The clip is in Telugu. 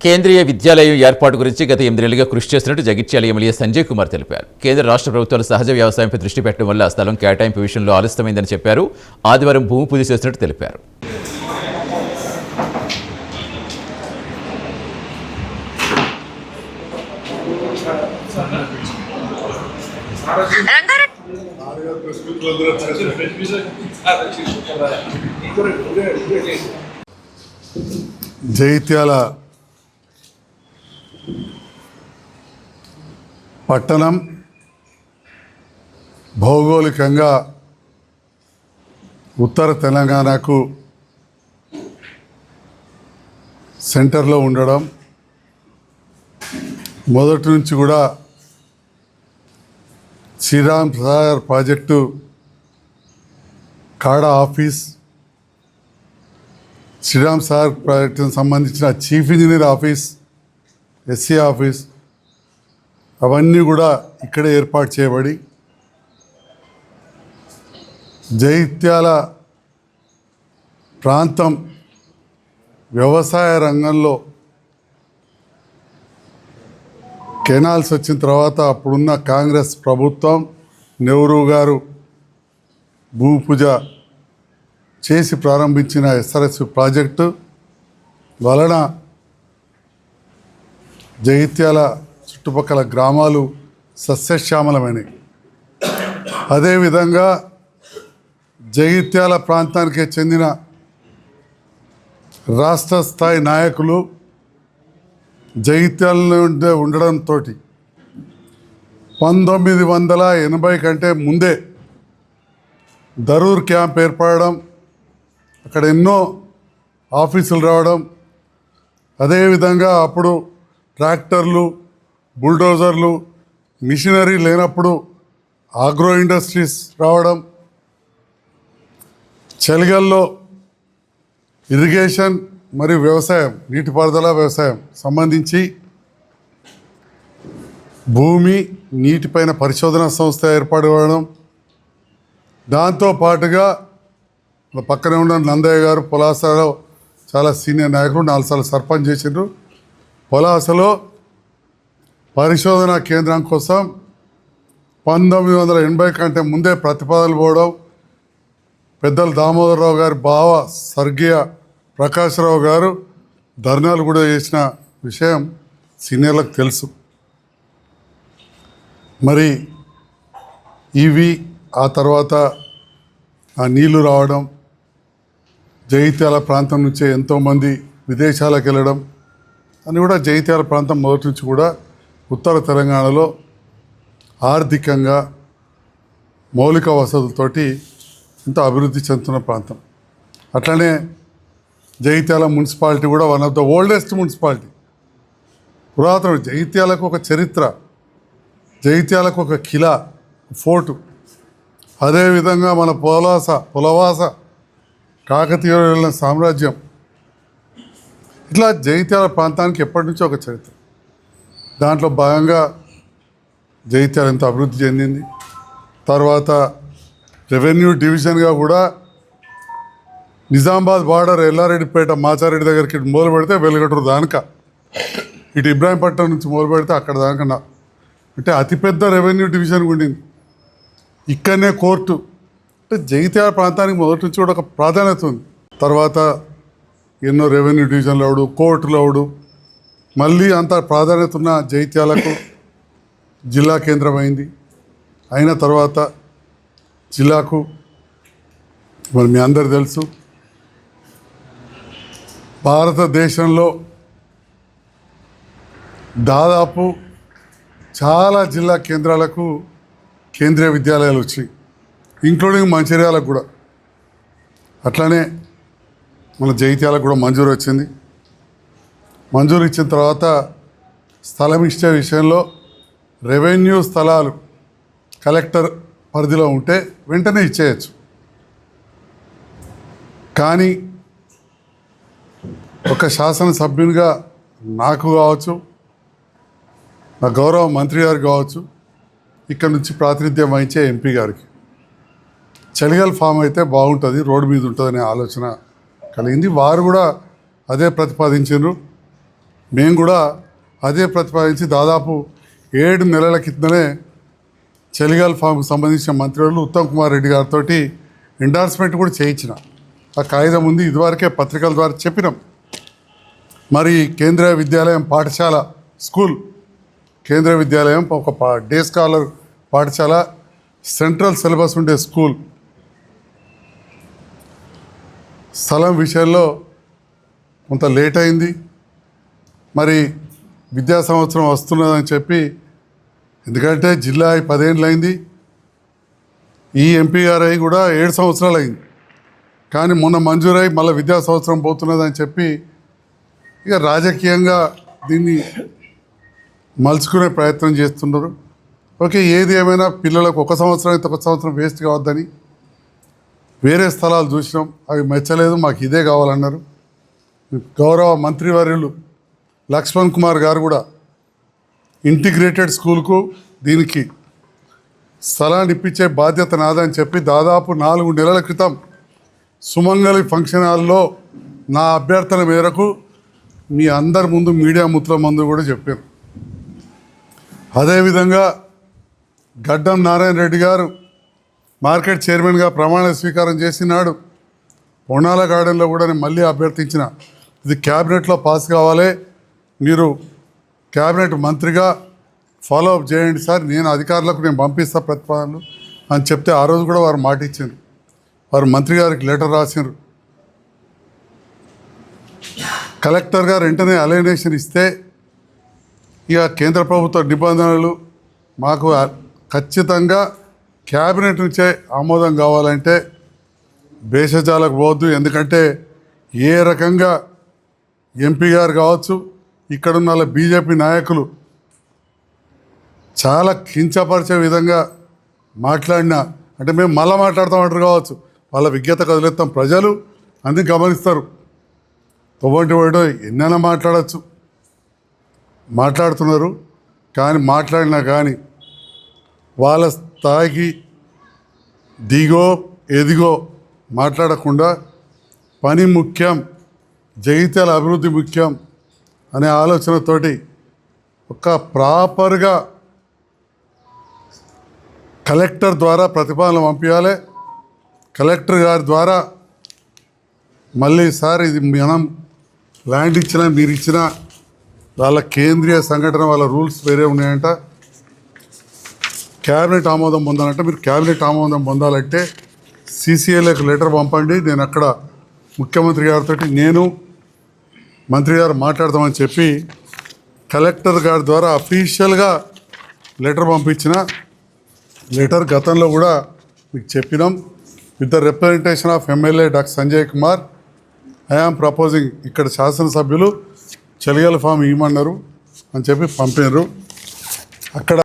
కేంద్రీయ విద్యాలయం ఏర్పాటు గురించి గత 8 నెలలుగా కృషి చేస్తున్నట్టు జగిత్యాల ఎమ్మెల్యే సంజయ్ కుమార్ తెలిపారు. కేంద్ర రాష్ట్ర ప్రభుత్వాలు సహజ వ్యవసాయంపై దృష్టి పెట్టడం వల్ల స్థలం కేటాయింపు విషయంలో ఆలస్యమైందని చెప్పారు. ఆదివారం భూమి పూజ చేస్తున్నట్టు తెలిపారు. జగిత్యాల పట్టణం భౌగోళికంగా ఉత్తర తెలంగాణకు సెంటర్లో ఉండడం, మొదటి నుంచి కూడా శ్రీరామ్ సాగర్ ప్రాజెక్టు కాడా ఆఫీస్, శ్రీరామ్ సాగర్ ప్రాజెక్టుకు సంబంధించిన chief engineer office, SC office అవన్నీ కూడా ఇక్కడే ఏర్పాటు చేయబడి జగిత్యాల ప్రాంతం వ్యవసాయ రంగంలో కెనాల్స్ వచ్చిన తర్వాత అప్పుడున్న కాంగ్రెస్ ప్రభుత్వం నెహ్రూ గారు భూమి పూజ చేసి ప్రారంభించిన ఎస్ఆర్ఎస్ ప్రాజెక్టు వలన జగిత్యాల చుట్టుపక్కల గ్రామాలు సస్యశ్యామలమైనవి. అదేవిధంగా జగిత్యాల ప్రాంతానికి చెందిన రాష్ట్ర స్థాయి నాయకులు జగిత్యాలలో ఉండడంతో 1980 కంటే ముందే దరూర్ క్యాంప్ ఏర్పడడం, అక్కడ ఎన్నో ఆఫీసులు రావడం, అదేవిధంగా అప్పుడు ట్రాక్టర్లు, బుల్డోజర్లు, మిషనరీ లేనప్పుడు ఆగ్రో ఇండస్ట్రీస్ రావడం, చెలిగల్లో ఇరిగేషన్ మరియు వ్యవసాయం, నీటిపారుదల వ్యవసాయం సంబంధించి భూమి నీటిపైన పరిశోధన సంస్థ ఏర్పాటు అవ్వడం, దాంతోపాటుగా పక్కనే ఉన్న నందయ్య గారు పొలాసలో చాలా సీనియర్ నాయకులు, 4 సార్లు సర్పంచ్ చేసిండ్రు. పొలాసలో పరిశోధన కేంద్రం కోసం 1980 కంటే ముందే ప్రతిపాదనలు పోవడం, పెద్దలు దామోదరరావు గారి బావ స్వర్గీయ ప్రకాశ్రావు గారు ధర్నాలు కూడా చేసిన విషయం సీనియర్లకు తెలుసు. మరి ఇవి ఆ తర్వాత ఆ నీళ్లు రావడం, జగిత్యాల ప్రాంతం నుంచే ఎంతోమంది విదేశాలకు వెళ్ళడం అని కూడా జగిత్యాల ప్రాంతం మొదటి నుంచి కూడా ఉత్తర తెలంగాణలో ఆర్థికంగా మౌలిక వసతులతోటి ఎంతో అభివృద్ధి చెందుతున్న ప్రాంతం. అట్లనే జగిత్యాల మున్సిపాలిటీ కూడా one of the oldest municipality. పురాతన జగిత్యాలకు ఒక చరిత్ర, జగిత్యాలకు ఒక కిలా, ఫోర్టు. అదేవిధంగా మన పులవాస కాకతీయులు వెళ్ళిన సామ్రాజ్యం. ఇట్లా జగిత్యాల ప్రాంతానికి ఎప్పటి నుంచో ఒక చరిత్ర. దాంట్లో భాగంగా జగిత్యాల ఎంతో అభివృద్ధి చెందింది. తర్వాత రెవెన్యూ డివిజన్గా కూడా నిజామాబాద్ బార్డర్ ఎల్లారెడ్డిపేట మాచారెడ్డి దగ్గరికి మొదలు పెడితే వెలుగటూరు దానిక, ఇటు ఇబ్రాహీంపట్నం నుంచి మొదలు పెడితే అక్కడ దానిక అంటే అతిపెద్ద రెవెన్యూ డివిజన్ ఉండింది. ఇక్కడనే కోర్టు. అంటే జగిత్యాల ప్రాంతానికి మొదటి నుంచి కూడా ఒక ప్రాధాన్యత ఉంది. తర్వాత ఎన్నో రెవెన్యూ డివిజన్లు అవడు, కోర్టులు అవడు, మళ్ళీ అంత ప్రాధాన్యత ఉన్న జగిత్యాలకు జిల్లా కేంద్రం అయింది. అయిన తర్వాత జిల్లాకు మరి మీ అందరు తెలుసు, భారతదేశంలో దాదాపు చాలా జిల్లా కేంద్రాలకు కేంద్రీయ విద్యాలయాలు వచ్చాయి, ఇంక్లూడింగ్ మంచిర్యాలకు కూడా. అట్లనే మన జగిత్యాలకు కూడా మంజూరు వచ్చింది. మంజూరు ఇచ్చిన తర్వాత స్థలం ఇచ్చే విషయంలో రెవెన్యూ స్థలాలు కలెక్టర్ పరిధిలో ఉంటే వెంటనే ఇచ్చేయచ్చు. కానీ ఒక శాసనసభ్యునిగా నాకు కావచ్చు, నా గౌరవ మంత్రి గారికి కావచ్చు, ఇక్కడ నుంచి ప్రాతినిధ్యం వహించే ఎంపీ గారికి చలిగల్ ఫామ్ అయితే బాగుంటుంది, రోడ్డు మీద ఉంటుందనే ఆలోచన కలిగింది. వారు కూడా అదే ప్రతిపాదించారు. మేము కూడా అదే ప్రతిపాదించి దాదాపు 7 నెలల క్రితమే చలిగాల్ ఫామ్కు సంబంధించిన మంత్రివర్యులు ఉత్తమ్ కుమార్ రెడ్డి గారితో ఎండార్స్మెంట్ కూడా చేయించిన ఆ కాగితం ఉంది. ఇదివరకే పత్రికల ద్వారా చెప్పినాం. మరి కేంద్రీయ విద్యాలయం పాఠశాల స్కూల్, కేంద్రీయ విద్యాలయం ఒక డే స్కాలర్ పాఠశాల, సెంట్రల్ సిలబస్ ఉండే స్కూల్ స్థలం విషయంలో కొంత లేట్ అయింది. మరి విద్యా సంవత్సరం వస్తున్నదని చెప్పి, ఎందుకంటే జిల్లా 10 ఏళ్ళు అయింది, ఈ ఎంపీఆర్ఐ కూడా 7 సంవత్సరాలు అయింది. కానీ మొన్న మంజూరై మళ్ళీ విద్యా సంవత్సరం పోతున్నదని చెప్పి ఇక రాజకీయంగా దీన్ని మలుచుకునే ప్రయత్నం చేస్తున్నారు. ఓకే, ఏది ఏమైనా పిల్లలకు 1 సంవత్సరం అయితే 1 సంవత్సరం వేస్ట్ కావద్దని వేరే స్థలాలు చూసినాం, అవి మెచ్చలేదు, మాకు ఇదే కావాలన్నారు. గౌరవ మంత్రివర్యులు లక్ష్మణ్ కుమార్ గారు కూడా ఇంటిగ్రేటెడ్ స్కూల్కు దీనికి స్థలాన్ని ఇప్పించే బాధ్యత నాదని చెప్పి దాదాపు 4 నెలల క్రితం సుమంగళి ఫంక్షన్ హాల్లో నా అభ్యర్థన మేరకు మీ అందరి ముందు మీడియా మిత్రుల ముందు కూడా చెప్పారు. అదేవిధంగా గడ్డం నారాయణ రెడ్డి గారు మార్కెట్ చైర్మన్గా ప్రమాణ స్వీకారం చేసినాడు. పొన్నాల గార్డెన్లో కూడా నేను మళ్ళీ అభ్యర్థించిన, ఇది క్యాబినెట్లో పాస్ కావాలి, మీరు క్యాబినెట్ మంత్రిగా ఫాలో అప్ చేయండి సార్, నేను అధికారులకు నేను పంపిస్తా ప్రతిపాదనలు అని చెప్తే ఆ రోజు కూడా వారు మాట ఇచ్చారు. వారు మంత్రి గారికి లెటర్ రాసినారు. కలెక్టర్ గారు వెంటనే అలైనేషన్ ఇస్తే ఇక కేంద్ర ప్రభుత్వ నిబంధనలు మాకు ఖచ్చితంగా క్యాబినెట్ నుంచే ఆమోదం కావాలంటే భేషజాలకు పోవద్దు. ఎందుకంటే ఏ రకంగా ఎంపీ గారు కావచ్చు, ఇక్కడున్న వాళ్ళ బీజేపీ నాయకులు చాలా కించపరిచే విధంగా మాట్లాడినా, అంటే మేము మళ్ళీ మాట్లాడతామంటారు కావచ్చు, వాళ్ళ విజ్ఞత కదిలేస్తాం, ప్రజలు అన్నీ గమనిస్తారు. తొవ్వంటి వాడు ఎన్నైనా మాట్లాడుతున్నారు, కానీ మాట్లాడినా కానీ వాళ్ళ స్థాయికి దిగో ఎదిగో మాట్లాడకుండా పని ముఖ్యం, జగిత్యాల అభివృద్ధి ముఖ్యం అనే ఆలోచనతోటి ఒక ప్రాపర్గా కలెక్టర్ ద్వారా ప్రతిపాదన పంపించాలి. కలెక్టర్ గారి ద్వారా మళ్ళీ సార్ ఇది మనం ల్యాండ్ ఇచ్చినా మీరు ఇచ్చినా వాళ్ళ కేంద్రీయ సంఘటన వాళ్ళ రూల్స్ వేరే ఉన్నాయంట, క్యాబినెట్ ఆమోదం పొందాలంటే మీరు క్యాబినెట్ ఆమోదం పొందాలంటే సీసీఏలకు లెటర్ పంపండి, నేను అక్కడ ముఖ్యమంత్రి గారితో నేను మంత్రి గారు మాట్లాడదామని చెప్పి కలెక్టర్ గారి ద్వారా అఫీషియల్గా లెటర్ పంపించిన. లెటర్ గతంలో కూడా మీకు చెప్పినాం. With the representation of MLA doctor Sanjay Kumar I am proposing, ఇక్కడ శాసనసభ్యులు చలిగాల ఫామ్ ఇవ్వమన్నారు అని చెప్పి పంపారు. అక్కడ